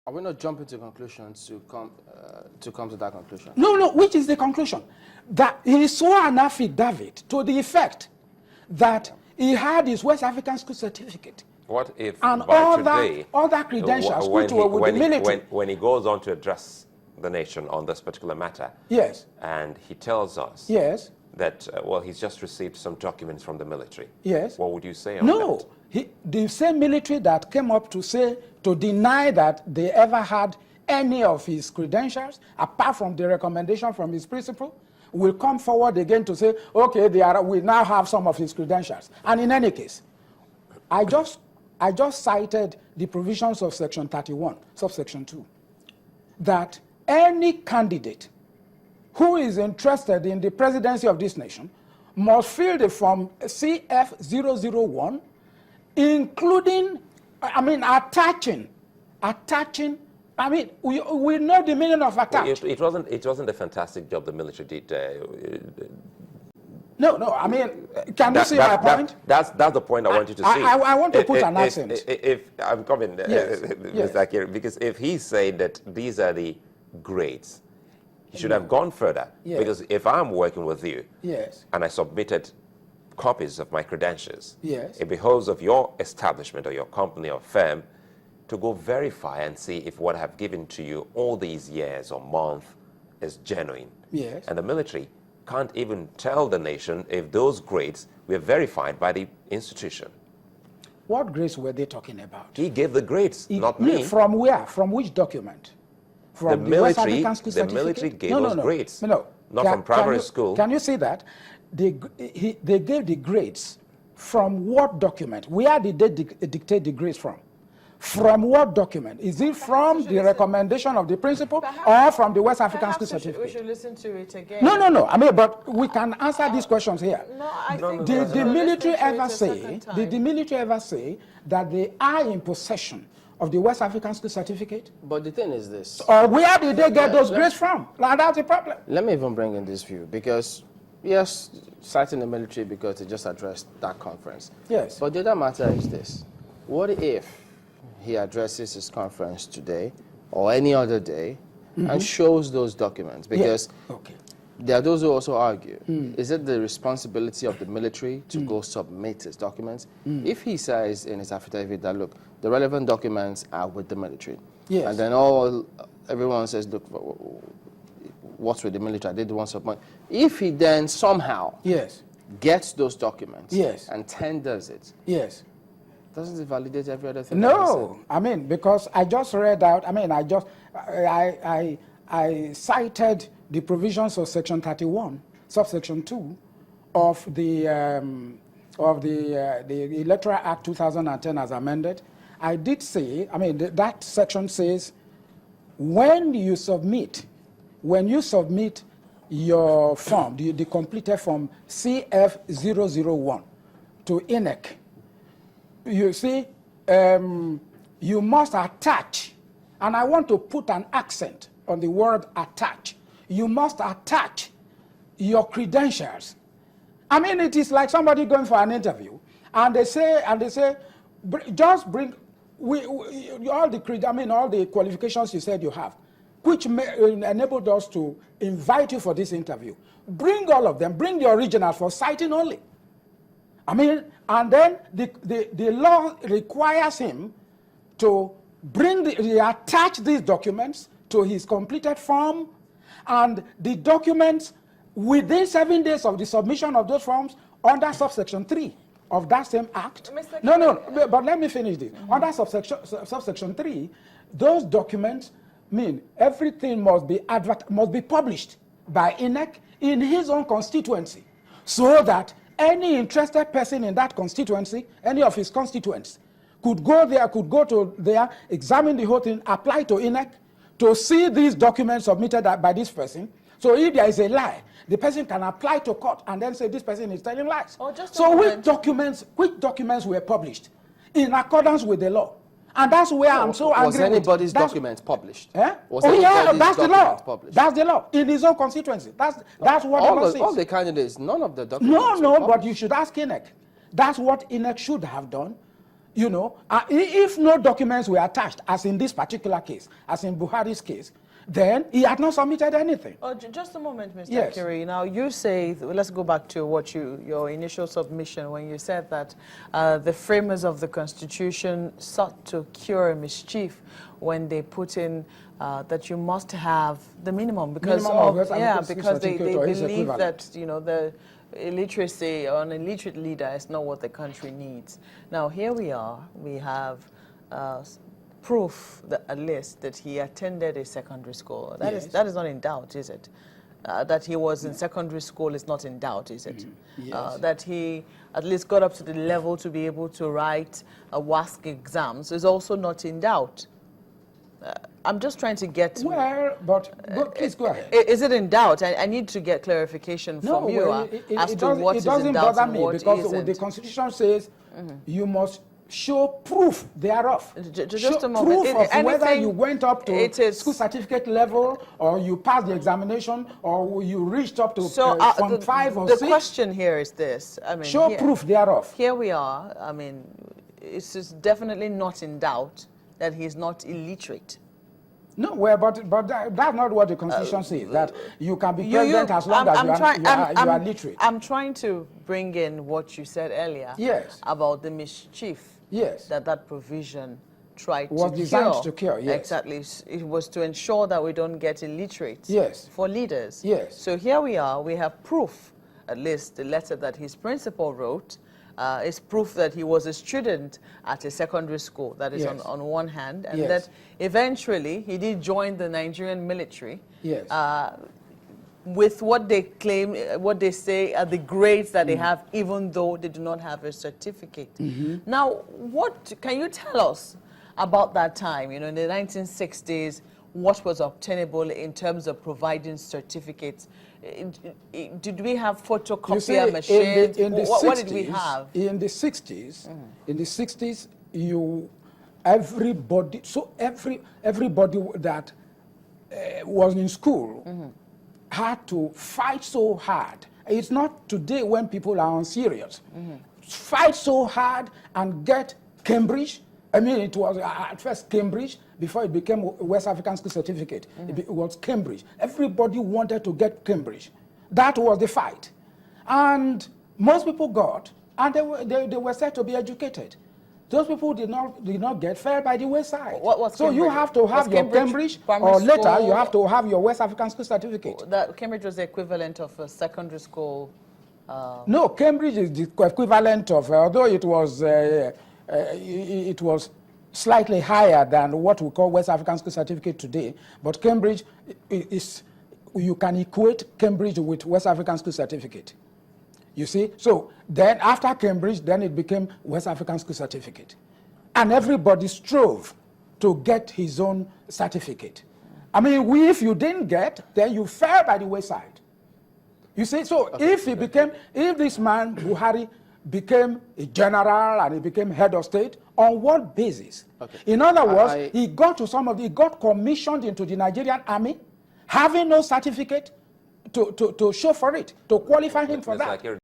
Are we not jumping to conclusions to come to that conclusion? No, which is the conclusion? That he swore an affidavit to the effect that he had his West African school certificate. What if and by today, other credentials which were with the military? When he goes on to address the nation on this particular matter, yes, and he tells us yes, that, well, he's just received some documents from the military. Yes. What would you say on no, that? The same military that came up to deny that they ever had any of his credentials, apart from the recommendation from his principal, will come forward again to say, okay, we now have some of his credentials. And in any case, I just cited the provisions of Section 31, subsection 2, that any candidate who is interested in the presidency of this nation must fill the form CF001, including, attaching. We know the meaning of attach. Well, it wasn't a fantastic job the military did. No, can you see my point? That's the point I want you to see. I want to put an accent. If I'm coming, yes, Mr. Akiri, because if he's saying that these are the grades, he should have gone further. Yes. Because if I'm working with you, yes, and I submitted copies of my credentials, yes, it behoves of your establishment or your company or firm to go verify and see if what I have given to you all these years or months is genuine. Yes. And the military can't even tell the nation if those grades were verified by the institution. What grades were they talking about? He gave the grades, not me. From where? From which document? From the West African school the certificate? military gave us grades. No. Not from primary school. Can you see that? They gave the grades from what document? Where did they dictate the grades from? From what document? Is it from the recommendation of the principal or from the West African school certificate? We should listen to it again. No. But we can answer these questions here. No, I think Did the military ever say that they are in possession of the West African school certificate? But the thing is this. Or where did they get those grades from? Like, that's the problem. Let me even bring in this view, because, yes, citing the military because they just addressed that conference. Yes. But the other matter is this. What if he addresses his conference today or any other day and shows those documents? Because there are those who also argue, is it the responsibility of the military to go submit his documents? If he says in his affidavit that, look, the relevant documents are with the military, yes, and then everyone says, look, what's with the military? I did want submit. If he then somehow gets those documents and tenders it, doesn't it validate every other thing? No, because I just read out, I cited the provisions of Section 31, subsection 2 of the Electoral Act 2010 as amended. I did say, that section says, when you submit your form, the completed form CF001 to INEC, you see, you must attach, and I want to put an accent on the word attach. You must attach your credentials. It is like somebody going for an interview, and they say, just bring all the qualifications you said you have, which enabled us to invite you for this interview. Bring all of them. Bring the original for citing only. And then the law requires him to attach these documents to his completed form, and the documents within 7 days of the submission of those forms under subsection 3 of that same act. But let me finish this. Under subsection 3, those documents everything must be published by INEC in his own constituency, so that any interested person in that constituency, any of his constituents, could go there, examine the whole thing, apply to INEC to see these documents submitted by this person. So if there is a lie, the person can apply to court and then say this person is telling lies. So which documents were published in accordance with the law? And that's where I'm so angry. Was anybody's documents published? That's the law. Published? That's the law in his own constituency. That's what the law says. All the candidates, none of the documents. No, but you should ask INEC. That's what INEC should have done. you know, if no documents were attached, as in this particular case, as in Buhari's case, then he had not submitted anything. Oh, just a moment, Mr. Yes. Akiri. Now, you say, let's go back to what your initial submission, when you said that the framers of the Constitution sought to cure a mischief when they put in that you must have the minimum because because they believe that, you know, the illiteracy or an illiterate leader is not what the country needs. Now, here we are. We have proof, that, at least, that he attended a secondary school. That is not in doubt, is it? That he was in secondary school is not in doubt, is it? Yes. That he at least got up to the level to be able to write WASC exams is also not in doubt. I'm just trying to get... Well, but please go ahead. Is it in doubt? I need to get clarification from you as to what is in doubt and what isn't. It doesn't bother me because the Constitution says you must show proof thereof. Just a moment. Proof of whether you went up to school certificate level, or you passed the examination, or you reached up to from 5 or 6. The question here is this. I mean, show proof thereof. Here we are. I mean, it's just definitely not in doubt that he's not illiterate. No, well, but that's not what the Constitution says, that you can be president as long as you are literate. I'm trying to bring in what you said earlier about the mischief that provision tried was designed to cure. Yes. Exactly. It was to ensure that we don't get illiterate for leaders. Yes. So here we are. We have proof, at least the letter that his principal wrote, is proof that he was a student at a secondary school, that is on one hand, and that eventually he did join the Nigerian military with what they claim, what they say are the grades that they have, even though they do not have a certificate. Now, what can you tell us about that time, you know, in the 1960s, what was obtainable in terms of providing certificates? Did we have photocopier machines? What did we have? In the 60s, everybody that was in school had to fight so hard. It's not today when people are unserious. Fight so hard and get Cambridge. I mean, it was at first Cambridge before it became West African School Certificate. It was Cambridge. Everybody wanted to get Cambridge. That was the fight. And most people got, and they were said to be educated. Those people did not get, fell by the wayside. So you have to have your Cambridge, or later you have to have your West African School Certificate. That Cambridge was the equivalent of a secondary school? No, Cambridge is the equivalent of, although it was slightly higher than what we call West African School Certificate today, but Cambridge is, you can equate Cambridge with West African School Certificate. You see? So then after Cambridge, then it became West African School Certificate. And everybody strove to get his own certificate. I mean, if you didn't get, then you fell by the wayside. You see? So if this man, Buhari, became a general and he became head of state, on what basis? In other words, he got commissioned into the Nigerian army, having no certificate to show for it, to qualify him for that.